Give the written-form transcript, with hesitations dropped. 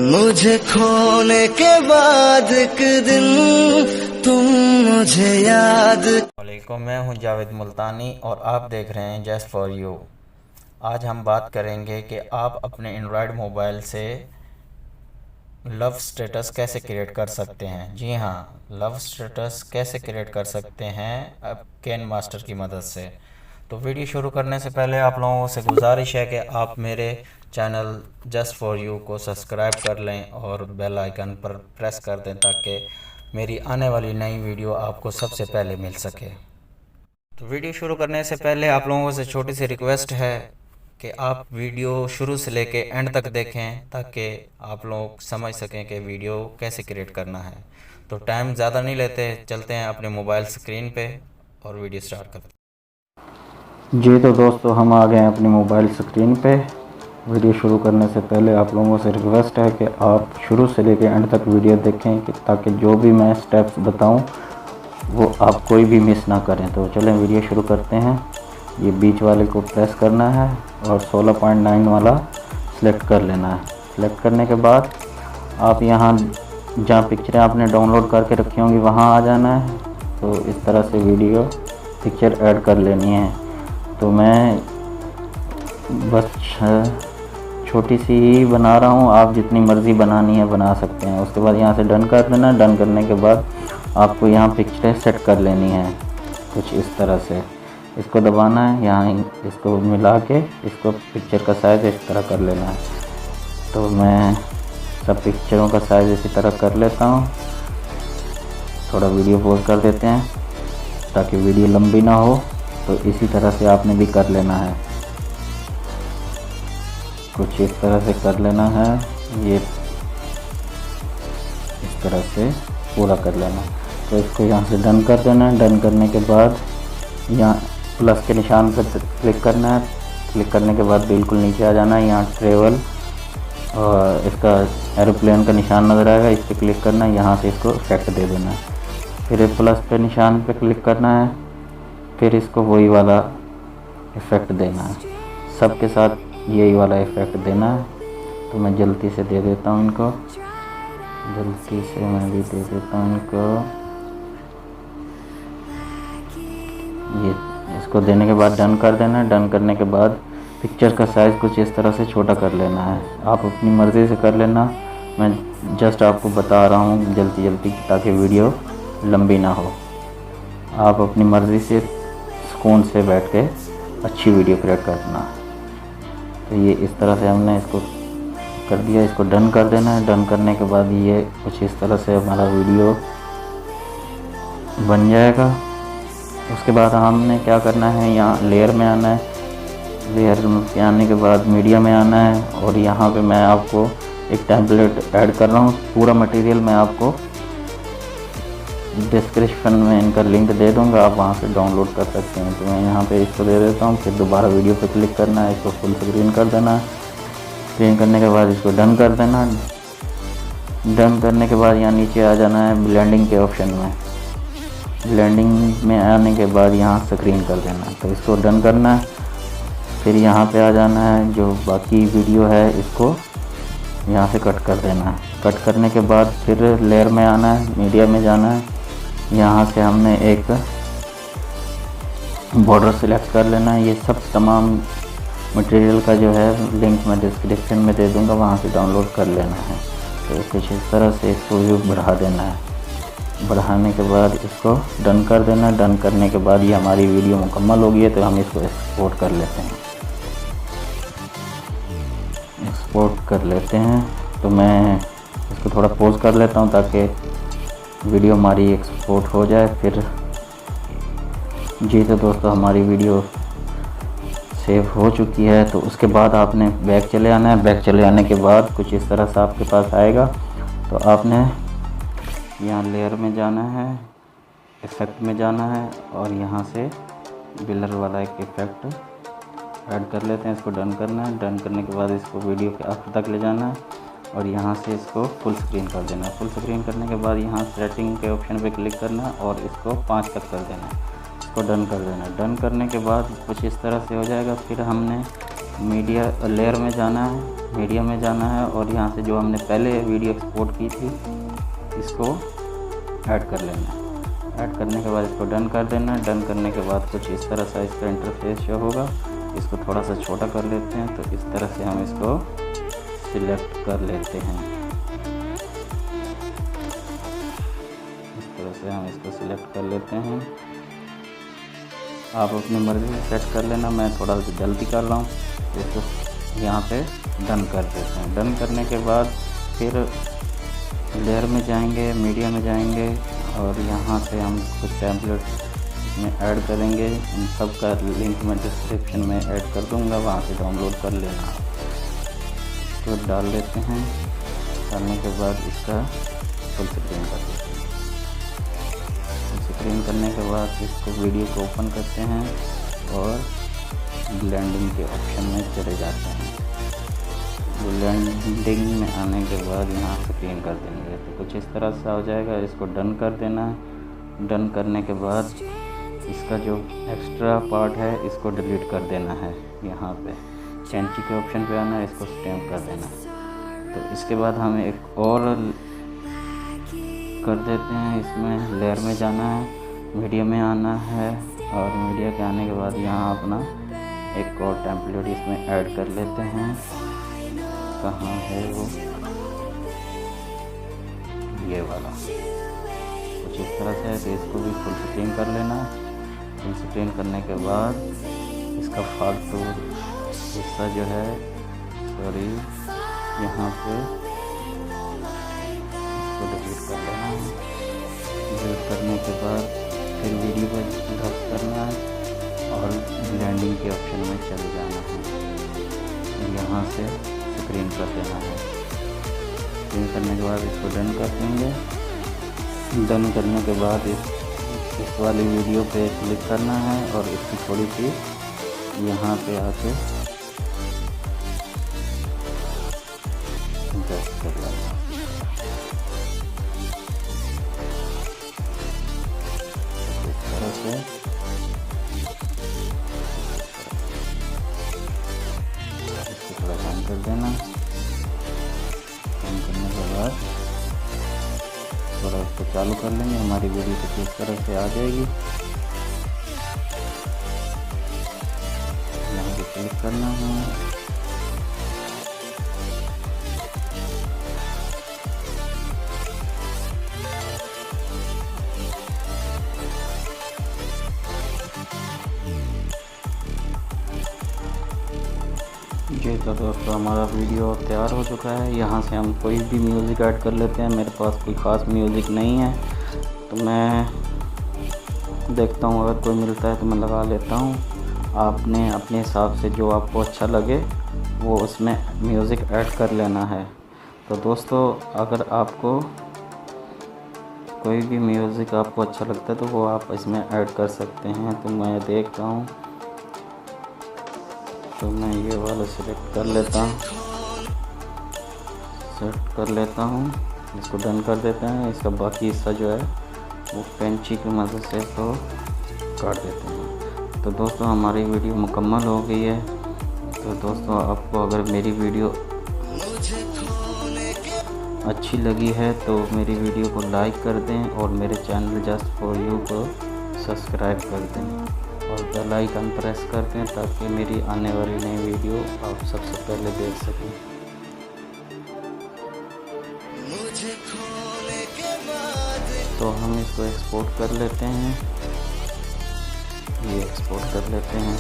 मुझे खोने के बाद एक दिन तुम मुझे याद। वालेकुम, मैं हूं जावेद मुल्तानी और आप देख रहे हैं जस्ट फॉर यू। आज हम बात करेंगे कि आप अपने एंड्रॉयड मोबाइल से लव स्टेटस कैसे क्रिएट कर सकते हैं। जी हाँ, लव स्टेटस कैसे क्रिएट कर सकते हैं अब कैन मास्टर की मदद से। तो वीडियो शुरू करने से पहले आप लोगों से गुजारिश है कि आप मेरे चैनल जस्ट फॉर यू को सब्सक्राइब कर लें और बेल आइकन पर प्रेस कर दें ताकि मेरी आने वाली नई वीडियो आपको सबसे पहले मिल सके। तो वीडियो शुरू करने से पहले आप लोगों से छोटी सी रिक्वेस्ट है कि आप वीडियो शुरू से लेके एंड तक देखें ताकि आप लोग समझ सकें कि वीडियो कैसे क्रिएट करना है। तो टाइम ज़्यादा नहीं लेते, चलते हैं अपने मोबाइल स्क्रीन पे और वीडियो स्टार्ट करते हैं। जी तो दोस्तों, हम आ गए हैं अपनी मोबाइल स्क्रीन पे। वीडियो शुरू करने से पहले आप लोगों से रिक्वेस्ट है कि आप शुरू से लेकर एंड तक वीडियो देखें कि ताकि जो भी मैं स्टेप्स बताऊं वो आप कोई भी मिस ना करें। तो चलें वीडियो शुरू करते हैं। ये बीच वाले को प्रेस करना है और 16.9 वाला सिलेक्ट कर लेना है। सिलेक्ट करने के बाद आप यहाँ जहाँ पिक्चरें आपने डाउनलोड करके रखी होंगी वहाँ आ जाना है। तो इस तरह से वीडियो पिक्चर ऐड कर लेनी है। तो मैं बस छोटी सी ही बना रहा हूँ, आप जितनी मर्ज़ी बनानी है बना सकते हैं। उसके बाद यहाँ से डन कर देना। डन करने के बाद आपको यहाँ पिक्चरें सेट कर लेनी है कुछ इस तरह से। इसको दबाना है, यहाँ इसको मिला के इसको पिक्चर का साइज़ इस तरह कर लेना है। तो मैं सब पिक्चरों का साइज़ इसी तरह कर लेता हूँ। थोड़ा वीडियो पॉज कर देते हैं ताकि वीडियो लंबी ना हो। तो इसी तरह से आपने भी कर लेना है, कुछ इस तरह से कर लेना है। ये इस तरह से पूरा कर लेना। तो इसको यहाँ से डन कर देना है। डन करने के बाद यहाँ प्लस के निशान पर क्लिक करना है। क्लिक करने के बाद बिल्कुल नीचे आ जाना है। यहाँ ट्रेवल और इसका एरोप्लेन का निशान नज़र आएगा, इस पर क्लिक करना है। यहाँ से इसको इफेक्ट दे देना है। फिर प्लस पे निशान पे क्लिक करना है, फिर इसको वही वाला इफ़ेक्ट देना है। सबके साथ यही वाला इफ़ेक्ट देना है। तो मैं जल्दी से दे देता हूँ इनको, जल्दी से मैं भी दे देता हूँ इनको। ये इसको देने के बाद डन कर देना है। डन करने के बाद पिक्चर का साइज़ कुछ इस तरह से छोटा कर लेना है। आप अपनी मर्ज़ी से कर लेना, मैं जस्ट आपको बता रहा हूँ जल्दी जल्दी ताकि वीडियो लंबी ना हो। आप अपनी मर्ज़ी से सुकून से बैठ के अच्छी वीडियो क्रिएट करना। तो ये इस तरह से हमने इसको कर दिया। इसको डन कर देना है। डन करने के बाद ये कुछ इस तरह से हमारा वीडियो बन जाएगा। उसके बाद हमने क्या करना है, यहाँ लेयर में आना है। लेयर में आने के बाद मीडिया में आना है और यहाँ पे मैं आपको एक टेम्पलेट ऐड कर रहा हूँ। पूरा मटेरियल मैं आपको डिस्क्रिप्शन में इनका लिंक दे दूंगा, आप वहाँ से डाउनलोड कर सकते हैं। तो मैं यहाँ पे इसको दे देता हूँ। फिर दोबारा वीडियो पे क्लिक करना है, इसको फुल स्क्रीन कर देना है। स्क्रीन करने के बाद इसको डन कर देना। डन करने के बाद यहाँ नीचे आ जाना है ब्लेंडिंग के ऑप्शन में। ब्लेंडिंग में आने के बाद यहाँ स्क्रीन कर देना है। तो इसको डन करना है। फिर यहाँ पे आ जाना है, जो बाकी वीडियो है इसको यहाँ से कट कर देना है। कट करने के बाद फिर लेयर में आना है, मीडिया में जाना है। यहाँ से हमने एक बॉर्डर सेलेक्ट कर लेना है। ये सब तमाम मटेरियल का जो है लिंक मैं डिस्क्रिप्शन में दे दूँगा, वहाँ से डाउनलोड कर लेना है। तो कुछ इस तरह से इसको भी बढ़ा देना है। बढ़ाने के बाद इसको डन कर देना। डन करने के बाद ये हमारी वीडियो मुकम्मल हो गई है। तो हम इसको एक्सपोर्ट कर लेते हैं। एक्सपोर्ट कर लेते हैं। तो मैं इसको थोड़ा पॉज कर लेता हूँ ताकि वीडियो हमारी एक्सपोर्ट हो जाए। फिर जी तो दोस्तों, हमारी वीडियो सेव हो चुकी है। तो उसके बाद आपने बैक चले आना है। बैक चले आने के बाद कुछ इस तरह से आपके पास आएगा। तो आपने यहाँ लेयर में जाना है, इफ़ेक्ट में जाना है और यहाँ से बिलर वाला एक इफ़ेक्ट ऐड कर लेते हैं। इसको डन करना है। डन करने के बाद इसको वीडियो के आखिर तक ले जाना है और यहाँ से इसको फुल स्क्रीन कर देना है। फुल स्क्रीन करने के बाद यहाँ सेटिंग के ऑप्शन पे क्लिक करना है और इसको 5 तक कर देना है। इसको डन कर देना है। डन करने के बाद कुछ इस तरह से हो जाएगा। फिर हमने मीडिया लेयर में जाना है, मीडिया में जाना है और यहाँ से जो हमने पहले वीडियो एक्सपोर्ट की थी इसको ऐड कर लेना है। ऐड करने के बाद इसको डन कर देना है। डन करने के बाद कुछ इस तरह से इसका इंटरफेस शो होगा। इसको थोड़ा सा छोटा कर लेते हैं, तो इस तरह से हम इसको सिलेक्ट कर लेते हैं। इस तरह से हम इसको सिलेक्ट कर लेते हैं। आप अपनी मर्ज़ी से सेट कर लेना, मैं थोड़ा सा जल्दी कर रहा हूँ, तो इसको यहाँ पे डन कर देते हैं। डन करने के बाद फिर लेयर में जाएंगे, मीडिया में जाएंगे और यहाँ से हम कुछ टेम्पलेट में ऐड करेंगे। इन सब का लिंक मैं डिस्क्रिप्शन में ऐड कर दूँगा, वहाँ से डाउनलोड कर लेना। तो डाल लेते हैं। डालने के बाद इसका फुल स्क्रीन कर देते हैं। फुल स्क्रीन करने के बाद इसको वीडियो को ओपन करते हैं और ब्लेंडिंग के ऑप्शन में चले जाते हैं। ब्लेंडिंग में आने के बाद यहाँ स्क्रीन कर देंगे, तो कुछ इस तरह से हो जाएगा। इसको डन कर देना है। डन करने के बाद इसका जो एक्स्ट्रा पार्ट है इसको डिलीट कर देना है। यहाँ पे कैंची के ऑप्शन पे आना है, इसको स्टैम्प कर देना है। तो इसके बाद हम एक और कर देते हैं। इसमें लेयर में जाना है, मीडिया में आना है और मीडिया के आने के बाद यहाँ अपना एक और टेम्पलेट इसमें ऐड कर लेते हैं। कहाँ है वो, ये वाला। कुछ इस तरह से है, तो इसको भी फुल स्क्रीन कर लेना। फुल स्क्रीन करने के बाद इसका फालतू हिस्सा जो है, सॉरी, यहाँ पे इसको डिलीट कर लेना है। डिलीट करने के बाद फिर वीडियो पर ड्रैग करना है और ब्लेंडिंग के ऑप्शन में चले जाना है। यहाँ से स्क्रीन कर देना है। स्क्रीन करने के बाद इसको डन कर देंगे। डन करने के बाद इस वाली वीडियो पे क्लिक करना है और इसकी थोड़ी सी यहाँ पे आके एडजस्ट कर लेना। इस तरह से इसको थोड़ा कम कर देना। कम करने के बाद थोड़ा इसको चालू कर लेंगे। हमारी वीडियो कुछ इस तरह से आ जाएगी। यहाँ पे क्लिक करना है। जी तो दोस्तों, हमारा वीडियो तैयार हो चुका है। यहाँ से हम कोई भी म्यूज़िक ऐड कर लेते हैं। मेरे पास कोई ख़ास म्यूज़िक नहीं है, तो मैं देखता हूँ अगर कोई मिलता है तो मैं लगा लेता हूँ। आपने अपने हिसाब से जो आपको अच्छा लगे वो उसमें म्यूज़िक ऐड कर लेना है। तो दोस्तों, अगर आपको कोई भी म्यूज़िक आपको अच्छा लगता है तो वो आप इसमें ऐड कर सकते हैं। तो मैं देखता हूँ, तो मैं ये वाला सिलेक्ट कर लेता हूँ, सेट कर लेता हूँ। इसको डन कर देते हैं। इसका बाकी हिस्सा जो है वो कैंची की मदद से इसको काट देते हैं। तो दोस्तों, हमारी वीडियो मुकम्मल हो गई है। तो दोस्तों, आपको अगर मेरी वीडियो अच्छी लगी है तो मेरी वीडियो को लाइक कर दें और मेरे चैनल जस्ट फॉर यू को सब्सक्राइब कर दें और बेल आइकन प्रेस कर दें ताकि मेरी आने वाली नई वीडियो आप सबसे पहले देख सकें। तो हम इसको एक्सपोर्ट कर लेते हैं, ये एक्सपोर्ट कर लेते हैं।